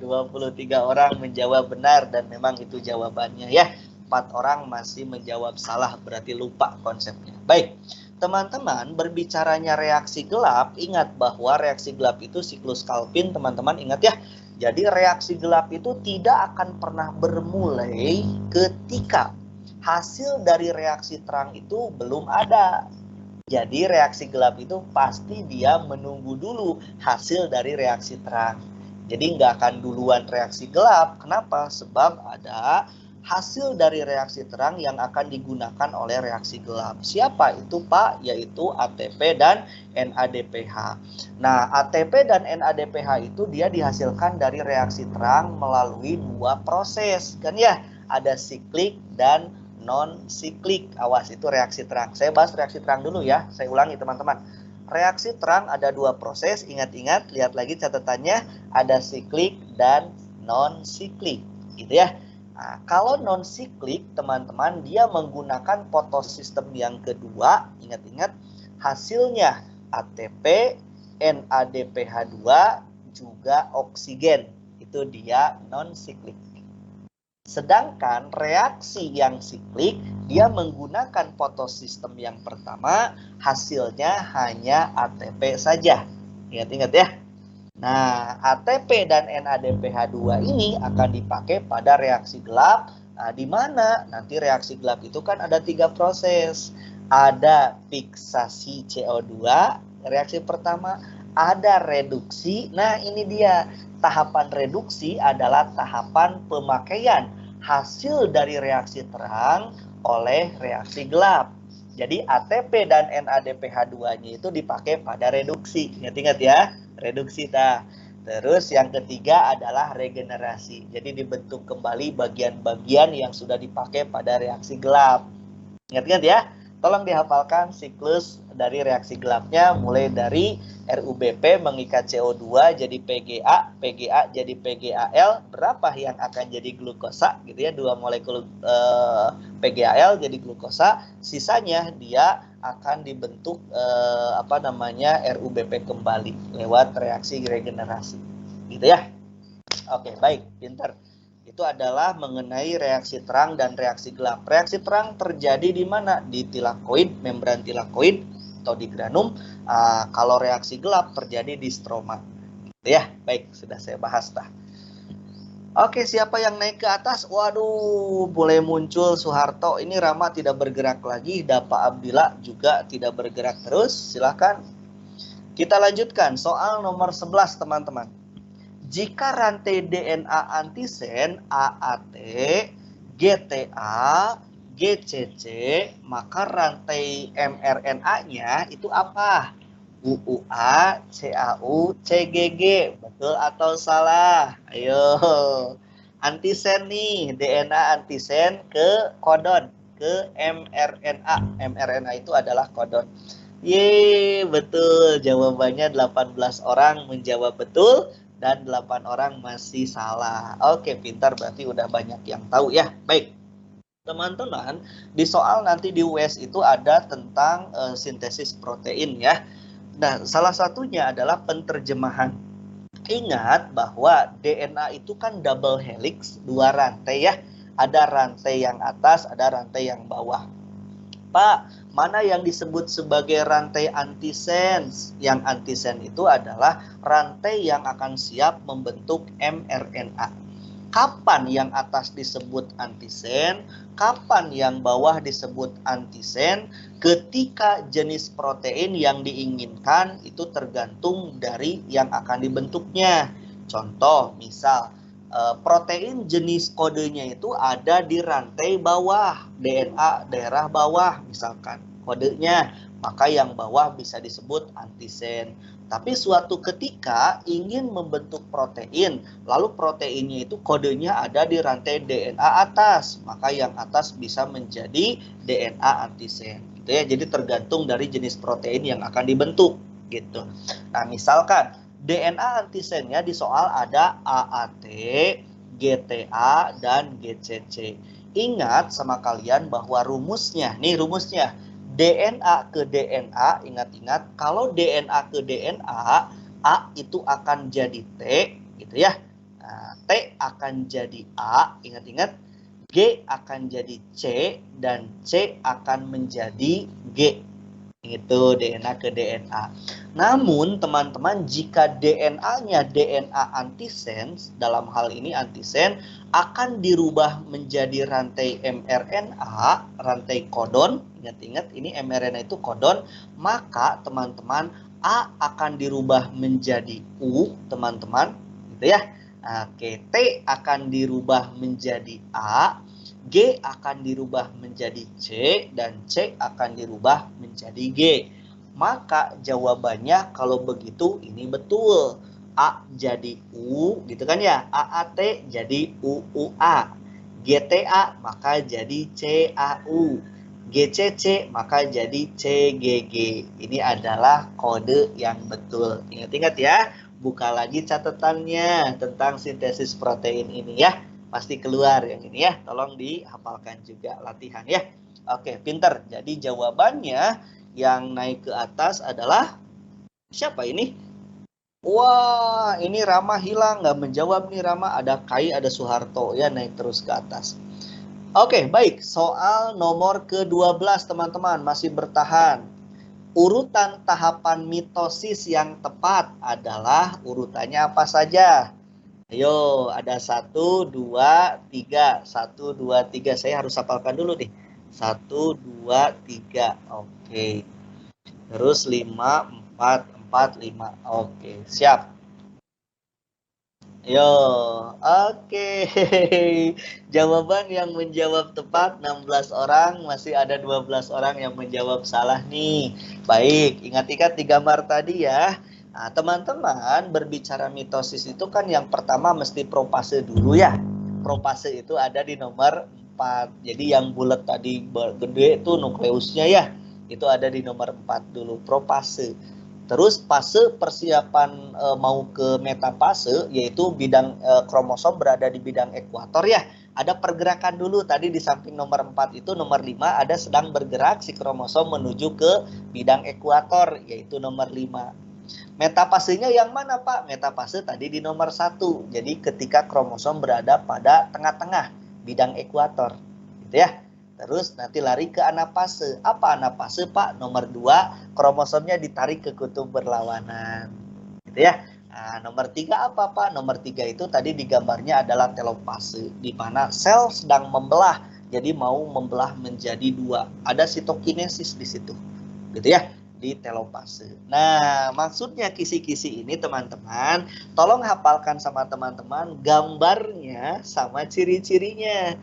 S1: orang menjawab benar dan memang itu jawabannya ya. 4 orang masih menjawab salah, berarti lupa konsepnya. Baik, teman-teman, berbicaranya reaksi gelap, ingat bahwa reaksi gelap itu siklus Calvin, teman-teman ingat ya. Jadi reaksi gelap itu tidak akan pernah bermulai ketika hasil dari reaksi terang itu belum ada. Jadi reaksi gelap itu pasti dia menunggu dulu hasil dari reaksi terang. Jadi nggak akan duluan reaksi gelap. Kenapa? Sebab ada hasil dari reaksi terang yang akan digunakan oleh reaksi gelap. Siapa itu Pak? Yaitu ATP dan NADPH. Nah, ATP dan NADPH itu dia dihasilkan dari reaksi terang melalui dua proses. Kan ya, ada siklik dan non-siklik. Awas, itu reaksi terang. Saya bahas reaksi terang dulu ya. Saya ulangi teman-teman. Reaksi terang ada dua proses. Ingat-ingat, lihat lagi catatannya. Ada siklik dan non-siklik. Gitu ya. Nah, kalau non-siklik, teman-teman, dia menggunakan fotosistem yang kedua. Ingat-ingat, hasilnya ATP, NADPH2, juga oksigen. Itu dia non-siklik. Sedangkan reaksi yang siklik, dia menggunakan fotosistem yang pertama, hasilnya hanya ATP saja. Ingat-ingat ya. Nah, ATP dan NADPH2 ini akan dipakai pada reaksi gelap. Nah, di mana nanti reaksi gelap itu kan ada 3 proses. Ada fiksasi CO2, reaksi pertama. ada reduksi. Nah, ini dia. Tahapan reduksi adalah tahapan pemakaian hasil dari reaksi terang oleh reaksi gelap. Jadi ATP dan NADPH2-nya itu dipakai pada reduksi. Ingat-ingat ya, reduksi dah. Terus yang ketiga adalah regenerasi. Jadi dibentuk kembali bagian-bagian yang sudah dipakai pada reaksi gelap. Ingat-ingat ya. Tolong dihafalkan siklus dari reaksi gelapnya, mulai dari RUBP mengikat CO2 jadi PGA, PGA jadi PGAL, berapa yang akan jadi glukosa gitu ya, 2 molekul PGAL jadi glukosa, sisanya dia akan dibentuk RUBP kembali lewat reaksi regenerasi. Gitu ya. Oke, baik, pintar. Itu adalah mengenai reaksi terang dan reaksi gelap. Reaksi terang terjadi di mana? Di tilakoid, membran tilakoid atau di granum. Kalau reaksi gelap terjadi di stroma. Ya, baik, sudah saya bahas dah. Oke, siapa yang naik ke atas? Waduh, boleh muncul Soeharto. Ini Rama tidak bergerak lagi. Dapa Abdillah juga tidak bergerak terus. Silahkan. Kita lanjutkan soal nomor 11, teman-teman. Jika rantai DNA antisen AAT, GTA, GCC, maka rantai mRNA-nya itu apa? UUA, CAU, CGG. Betul atau salah? Ayo. Antisen nih, DNA antisen ke kodon, ke mRNA. mRNA itu adalah kodon. Yeay, betul. Jawabannya 18 orang menjawab betul. Dan 8 orang masih salah. Oke, pintar, berarti udah banyak yang tahu ya. Baik, teman-teman, di soal nanti di US itu ada tentang sintesis protein ya. Nah, salah satunya adalah penterjemahan. Ingat bahwa DNA itu kan double helix, 2 rantai ya. Ada rantai yang atas, ada rantai yang bawah. Pak, mana yang disebut sebagai rantai antisens? Yang antisen itu adalah rantai yang akan siap membentuk mRNA. Kapan yang atas disebut antisen? Kapan yang bawah disebut antisen? Ketika jenis protein yang diinginkan itu tergantung dari yang akan dibentuknya. Contoh, misal protein jenis kodenya itu ada di rantai bawah, DNA daerah bawah misalkan kodenya, maka yang bawah bisa disebut antisen. Tapi suatu ketika ingin membentuk protein, lalu proteinnya itu kodenya ada di rantai DNA atas, maka yang atas bisa menjadi DNA antisen. Gitu ya. Jadi tergantung dari jenis protein yang akan dibentuk gitu. Nah, misalkan DNA antisennya di soal ada AAT, GTA, dan GCC. Ingat sama kalian bahwa rumusnya, nih rumusnya, DNA ke DNA, ingat-ingat, kalau DNA ke DNA, A itu akan jadi T, gitu ya. Nah, T akan jadi A, ingat-ingat, G akan jadi C, dan C akan menjadi G. Itu DNA ke DNA. Namun teman-teman, jika DNA-nya DNA antisens, dalam hal ini antisen, akan dirubah menjadi rantai mRNA, rantai kodon. Ingat-ingat ini mRNA itu kodon, maka teman-teman A akan dirubah menjadi U, teman-teman, gitu ya. Oke, T akan dirubah menjadi A, G akan dirubah menjadi C, dan C akan dirubah menjadi G. Maka jawabannya kalau begitu ini betul. A jadi U, gitu kan ya. AAT jadi UUA. GTA maka jadi CAU. GCC maka jadi CGG. Ini adalah kode yang betul. Ingat-ingat ya, buka lagi catatannya tentang sintesis protein ini ya. Pasti keluar yang ini ya. Tolong dihafalkan juga latihan ya. Oke, pinter. Jadi jawabannya yang naik ke atas adalah siapa ini? Wah, ini Rama hilang. Nggak menjawab nih Rama. Ada Kai, ada Soeharto ya, naik terus ke atas. Oke, baik. Soal nomor ke-12 teman-teman. Masih bertahan. Urutan tahapan mitosis yang tepat adalah urutannya apa saja? Ayo, ada 1, 2, 3. 1, 2, 3. Saya harus hafalkan dulu nih. 1, 2, 3. Oke. Terus 5, 4. 4 4, 5. Oke, siap. Yo, oke. Jawaban yang menjawab tepat 16 orang, masih ada 12 orang yang menjawab salah nih. Baik, ingat-ingat di gambar tadi ya. Nah, teman-teman, berbicara mitosis itu kan yang pertama mesti propase dulu ya. Propase itu ada di nomor 4. Jadi yang bulat tadi gede itu nukleusnya ya. Itu ada di nomor 4 dulu, propase. Terus fase persiapan mau ke metafase, yaitu bidang kromosom berada di bidang ekuator ya. Ada pergerakan dulu tadi di samping nomor 4 itu nomor 5 ada sedang bergerak si kromosom menuju ke bidang ekuator, yaitu nomor 5. Metafasenya yang mana Pak? Metafase tadi di nomor 1. Jadi ketika kromosom berada pada tengah-tengah bidang ekuator. Gitu ya. Terus nanti lari ke anafase. Apa anafase Pak? Nomor 2, kromosomnya ditarik ke kutub berlawanan. Gitu ya. Nah, nomor 3 apa Pak? Nomor 3 itu tadi di gambarnya adalah telopase, di mana sel sedang membelah. Jadi mau membelah menjadi 2. Ada sitokinesis di situ. Gitu ya, di telopase. Nah, maksudnya kisi-kisi ini teman-teman, tolong hafalkan sama teman-teman gambarnya sama ciri-cirinya.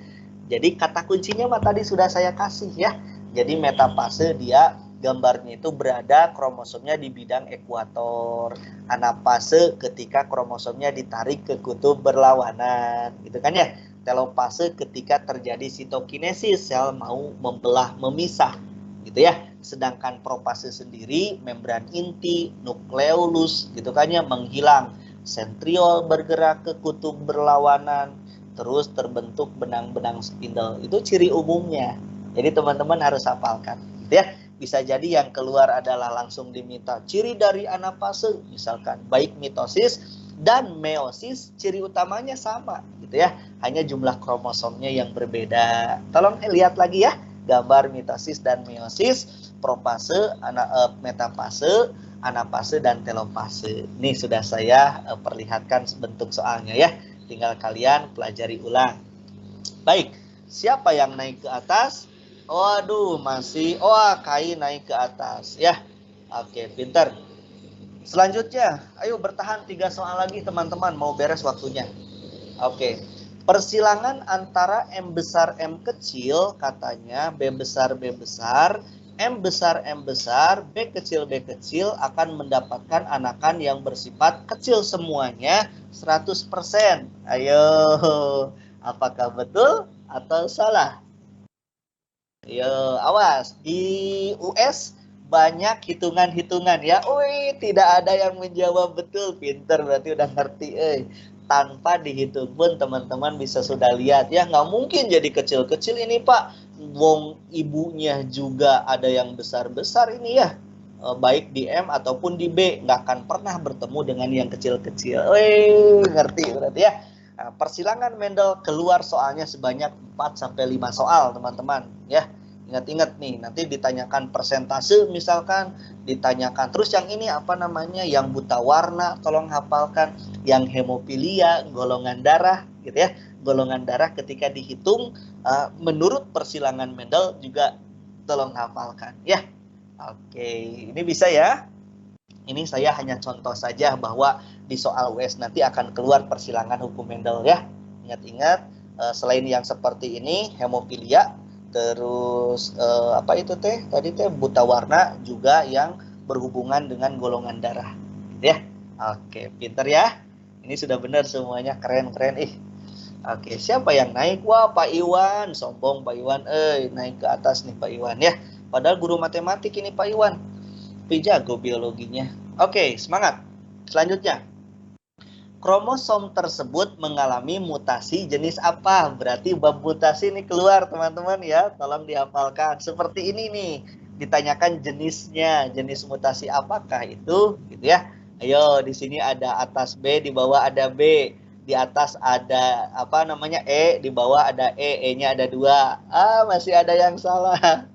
S1: Jadi kata kuncinya mah tadi sudah saya kasih ya. Jadi metafase dia gambarnya itu berada kromosomnya di bidang ekuator. Anafase ketika kromosomnya ditarik ke kutub berlawanan, gitu kan ya. Telopase ketika terjadi sitokinesis, sel mau membelah, memisah, gitu ya. Sedangkan propase sendiri membran inti, nukleolus, gitu kan ya, menghilang. Sentriol bergerak ke kutub berlawanan, terus terbentuk benang-benang spindle. Itu ciri umumnya. Jadi teman-teman harus hafalkan, gitu ya. Bisa jadi yang keluar adalah langsung diminta ciri dari anafase, misalkan baik mitosis dan meiosis, ciri utamanya sama, gitu ya. Hanya jumlah kromosomnya yang berbeda. Tolong lihat lagi ya, gambar mitosis dan meiosis, propase, metafase, anafase dan telopase. Ini sudah saya perlihatkan bentuk soalnya ya. Tinggal kalian pelajari ulang. Baik, siapa yang naik ke atas? Waduh, masih Kai naik ke atas ya. Oke, pinter. Selanjutnya, ayo bertahan 3 soal lagi teman-teman, mau beres waktunya. Oke. Persilangan antara M besar M kecil katanya B besar B besar, M besar, B kecil akan mendapatkan anakan yang bersifat kecil semuanya 100%. Ayo, apakah betul atau salah? Ayo, awas. Di US banyak hitungan-hitungan ya. Wih, tidak ada yang menjawab betul. Pinter, berarti udah ngerti. Tanpa dihitung pun teman-teman bisa sudah lihat ya. Nggak mungkin jadi kecil-kecil ini Pak. Wong ibunya juga ada yang besar-besar ini ya. Baik di M ataupun di B. Nggak akan pernah bertemu dengan yang kecil-kecil. Wih, ngerti berarti ya. Nah, persilangan Mendel keluar soalnya sebanyak 4-5 soal teman-teman ya. Ingat-ingat nih, nanti ditanyakan persentase misalkan, ditanyakan terus yang ini apa namanya, yang buta warna tolong hafalkan, yang hemofilia, golongan darah gitu ya. Golongan darah ketika dihitung menurut persilangan Mendel juga tolong hafalkan ya. Oke, ini bisa ya. Ini saya hanya contoh saja bahwa di soal US nanti akan keluar persilangan hukum Mendel ya. Ingat-ingat, selain yang seperti ini, hemofilia, terus apa itu tadi buta warna juga yang berhubungan dengan golongan darah, ya. Oke, pinter ya. Ini sudah benar semuanya, keren-keren. Oke, siapa yang naik? Wah, Pak Iwan, sombong Pak Iwan. Naik ke atas nih Pak Iwan ya. Padahal guru matematik ini Pak Iwan. Tapi jago biologinya. Oke, semangat. Selanjutnya. Kromosom tersebut mengalami mutasi jenis apa? Berarti bab mutasi ini keluar teman-teman ya. Tolong dihafalkan. Seperti ini nih. Ditanyakan jenisnya. Jenis mutasi apakah itu? Gitu ya. Ayo, di sini ada atas B, di bawah ada B. Di atas ada apa namanya E, di bawah ada E. E-nya ada 2. Masih ada yang salah.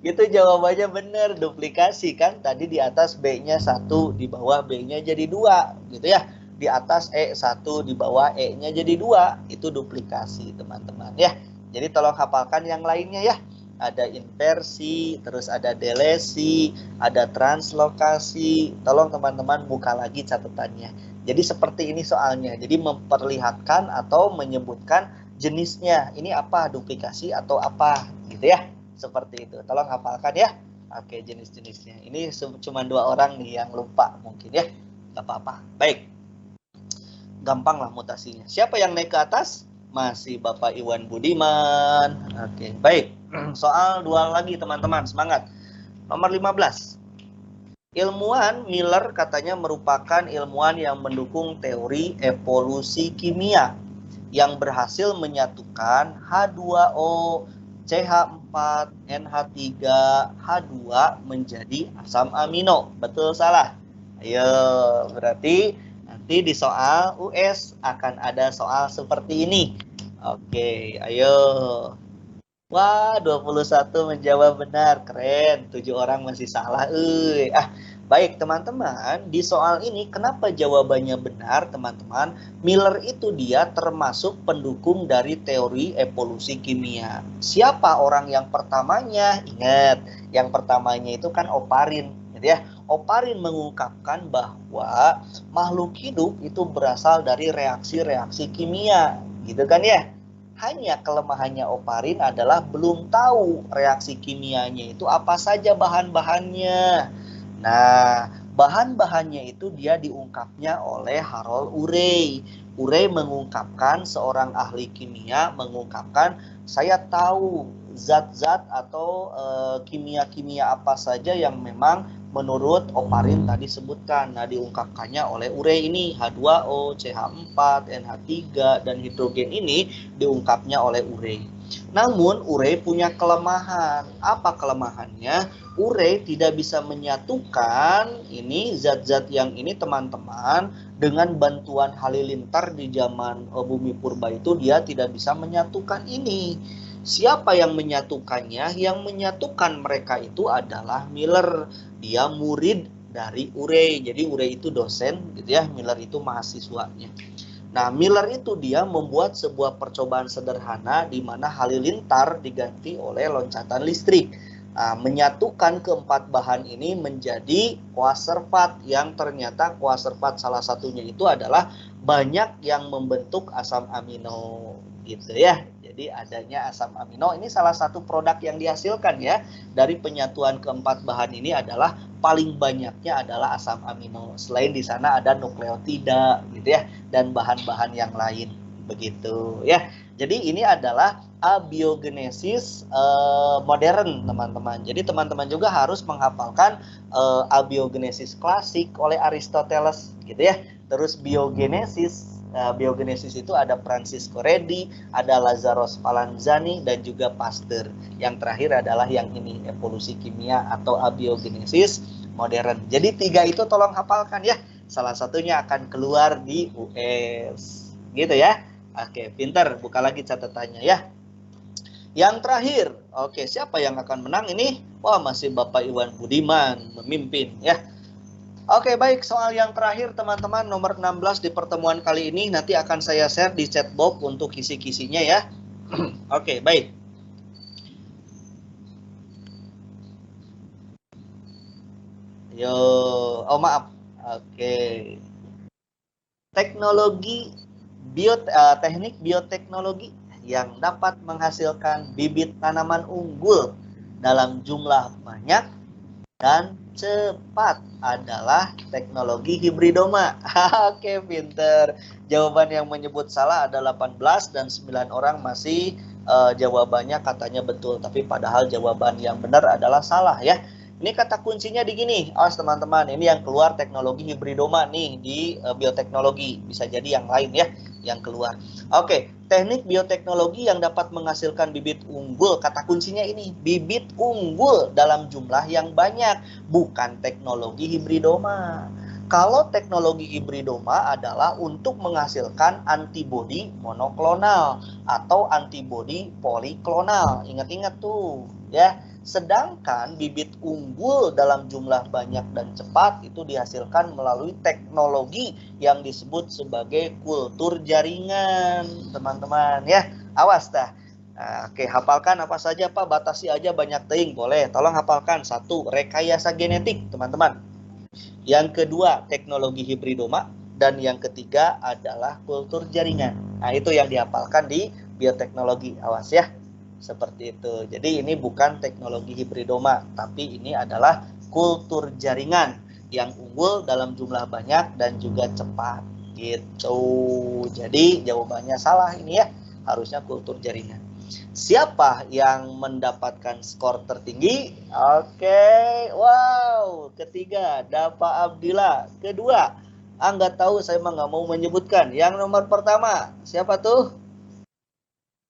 S1: Gitu jawabannya benar, duplikasi kan. Tadi di atas B-nya 1, di bawah B-nya jadi 2, gitu ya. Di atas E 1, di bawah E-nya jadi 2. Itu duplikasi, teman-teman ya. Jadi tolong hafalkan yang lainnya ya. ada inversi, terus ada delesi, ada translokasi. Tolong teman-teman buka lagi catatannya. Jadi seperti ini soalnya. Jadi memperlihatkan atau menyebutkan jenisnya. Ini apa, duplikasi atau apa gitu ya. Seperti itu. Tolong hafalkan ya. Oke, jenis-jenisnya. Ini cuma 2 orang nih yang lupa mungkin ya. Gak apa-apa. Baik. Gampang lah mutasinya. Siapa yang naik ke atas? Masih Bapak Iwan Budiman. Oke, baik. Soal 2 lagi teman-teman, semangat. Nomor 15. Ilmuwan Miller katanya merupakan ilmuwan yang mendukung teori evolusi kimia yang berhasil menyatukan H2O, CH4, NH3, H2 menjadi asam amino. Betul salah? Ayo, berarti nanti di soal US akan ada soal seperti ini. Oke, ayo. Wah, 21 menjawab benar. Keren. 7 orang masih salah. Baik teman-teman, di soal ini kenapa jawabannya benar teman-teman? Miller itu dia termasuk pendukung dari teori evolusi kimia. Siapa orang yang pertamanya? Ingat, yang pertamanya itu kan Oparin, gitu ya. Oparin mengungkapkan bahwa makhluk hidup itu berasal dari reaksi-reaksi kimia, gitu kan ya? Hanya kelemahannya Oparin adalah belum tahu reaksi kimianya itu apa saja bahan-bahannya. Nah, bahan-bahannya itu dia diungkapnya oleh Harold Urey. Urey mengungkapkan, seorang ahli kimia mengungkapkan, saya tahu zat-zat atau kimia-kimia apa saja yang memang menurut Oparin tadi sebutkan. Nah, diungkapkannya oleh Urey ini, H2O, CH4, NH3, dan hidrogen ini diungkapnya oleh Urey. Namun Urey punya kelemahan. Apa kelemahannya? Urey tidak bisa menyatukan ini zat-zat yang ini teman-teman dengan bantuan halilintar di zaman bumi purba itu dia tidak bisa menyatukan ini. Siapa yang menyatukannya? Yang menyatukan mereka itu adalah Miller. Dia murid dari Urey. Jadi Urey itu dosen gitu ya, Miller itu mahasiswanya. Nah, Miller itu dia membuat sebuah percobaan sederhana di mana halilintar diganti oleh loncatan listrik. Nah, menyatukan keempat bahan ini menjadi quaservat yang ternyata quaservat salah satunya itu adalah banyak yang membentuk asam amino gitu ya. Jadi adanya asam amino ini salah satu produk yang dihasilkan ya dari penyatuan keempat bahan ini adalah paling banyaknya adalah asam amino. Selain di sana ada nukleotida gitu ya dan bahan-bahan yang lain begitu ya. Jadi ini adalah abiogenesis modern teman-teman. Jadi teman-teman juga harus menghafalkan abiogenesis klasik oleh Aristoteles gitu ya. Terus biogenesis itu ada Francisco Redi, ada Lazzaro Spallanzani, dan juga Pasteur. Yang terakhir adalah yang ini, evolusi kimia atau abiogenesis modern. Jadi 3 itu tolong hafalkan ya. Salah satunya akan keluar di US. Gitu ya. Oke, pintar. Buka lagi catatannya ya. Yang terakhir, oke, siapa yang akan menang ini? Wah, masih Bapak Iwan Budiman memimpin ya. Oke, baik, soal yang terakhir teman-teman, nomor 16 di pertemuan kali ini nanti akan saya share di chat box untuk kisi-kisinya ya. Oke, baik. Yo, oh maaf. Oke. Teknik bioteknologi yang dapat menghasilkan bibit tanaman unggul dalam jumlah banyak dan cepat adalah teknologi hibridoma. Oke, pinter. Jawaban yang menyebut salah ada 18 dan 9 orang masih jawabannya katanya betul. Tapi padahal jawaban yang benar adalah salah ya. Ini kata kuncinya di gini. Awas teman-teman, ini yang keluar teknologi hibridoma nih di bioteknologi. Bisa jadi yang lain ya yang keluar. Oke, teknik bioteknologi yang dapat menghasilkan bibit unggul. Kata kuncinya ini, bibit unggul dalam jumlah yang banyak, bukan teknologi hibridoma. Kalau teknologi hibridoma adalah untuk menghasilkan antibodi monoklonal atau antibodi poliklonal. Ingat-ingat tuh, ya. Sedangkan bibit unggul dalam jumlah banyak dan cepat itu dihasilkan melalui teknologi yang disebut sebagai kultur jaringan, teman-teman ya. Awas dah. Nah, oke, hafalkan apa saja Pak, batasi aja banyak teing, boleh. Tolong hafalkan. 1, rekayasa genetik, teman-teman. Yang kedua, teknologi hibridoma. Dan yang ketiga adalah kultur jaringan. Nah, itu yang dihafalkan di bioteknologi. Awas ya. Seperti itu. Jadi ini bukan teknologi hibridoma, tapi ini adalah kultur jaringan yang unggul dalam jumlah banyak dan juga cepat. Gitu. Jadi jawabannya salah ini ya. Harusnya kultur jaringan. Siapa yang mendapatkan skor tertinggi? Oke, wow. Ketiga, Dapa Abdillah. Kedua, nggak tahu, saya mah nggak mau menyebutkan. Yang nomor pertama, siapa tuh?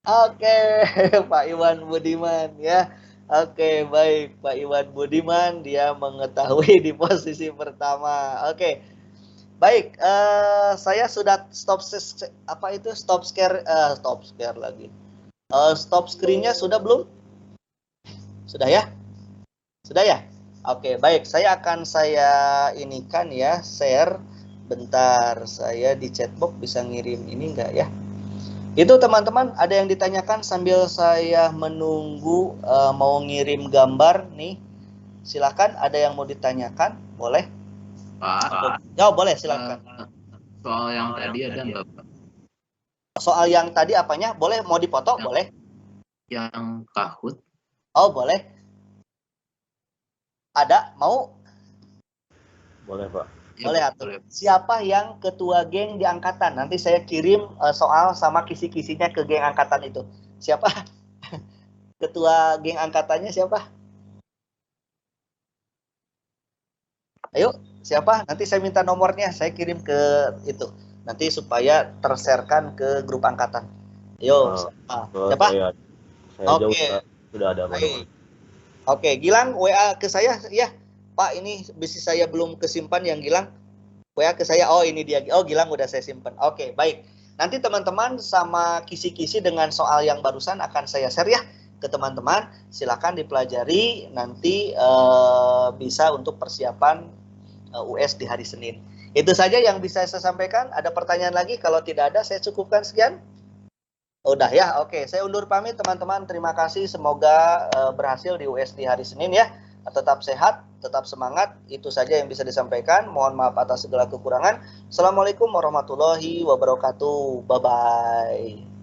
S1: Oke, Pak Iwan Budiman ya. Oke, baik, Pak Iwan Budiman dia mengetahui di posisi pertama. Oke, baik. Saya sudah stop share lagi. Stop screen-nya sudah belum? Sudah ya? Sudah ya? Oke, baik. Saya inikan ya, share. Bentar, saya di chatbox bisa ngirim ini enggak ya? Itu teman-teman, ada yang ditanyakan sambil saya menunggu mau ngirim gambar nih. Silakan, ada yang mau ditanyakan? Boleh?
S4: Pak,
S1: Ya, boleh, silakan.
S4: soal yang tadi ada nggak, Pak?
S1: Soal yang tadi apanya? Boleh, mau dipoto? Boleh.
S4: Yang Kahoot?
S1: Oh, boleh. Ada? Mau?
S3: Boleh, Pak.
S4: Ya,
S1: Boleh atur. Siapa yang ketua geng di angkatan? Nanti saya kirim soal sama kisi-kisinya ke geng angkatan itu. Siapa? Ketua geng angkatannya siapa? Ayo, siapa? Nanti saya minta nomornya, saya kirim ke itu. Nanti supaya terserkan ke grup angkatan. Ayo, siapa?
S3: Saya jauh sudah ada.
S1: Oke, Gilang WA ke saya ya. Pak, ini bisnis saya belum kesimpan yang Gilang. WA ke saya. Oh, ini dia. Oh, Gilang udah saya simpan. Oke, baik. Nanti teman-teman sama kisi-kisi dengan soal yang barusan akan saya share ya ke teman-teman. Silakan dipelajari, nanti bisa untuk persiapan US di hari Senin. Itu saja yang bisa saya sampaikan. Ada pertanyaan lagi? Kalau tidak ada, saya cukupkan sekian. Udah ya, oke. Saya undur pamit teman-teman. Terima kasih. Semoga berhasil di US di hari Senin ya. Tetap sehat, tetap semangat. Itu saja yang bisa disampaikan. Mohon maaf atas segala kekurangan. Assalamualaikum warahmatullahi wabarakatuh. Bye-bye.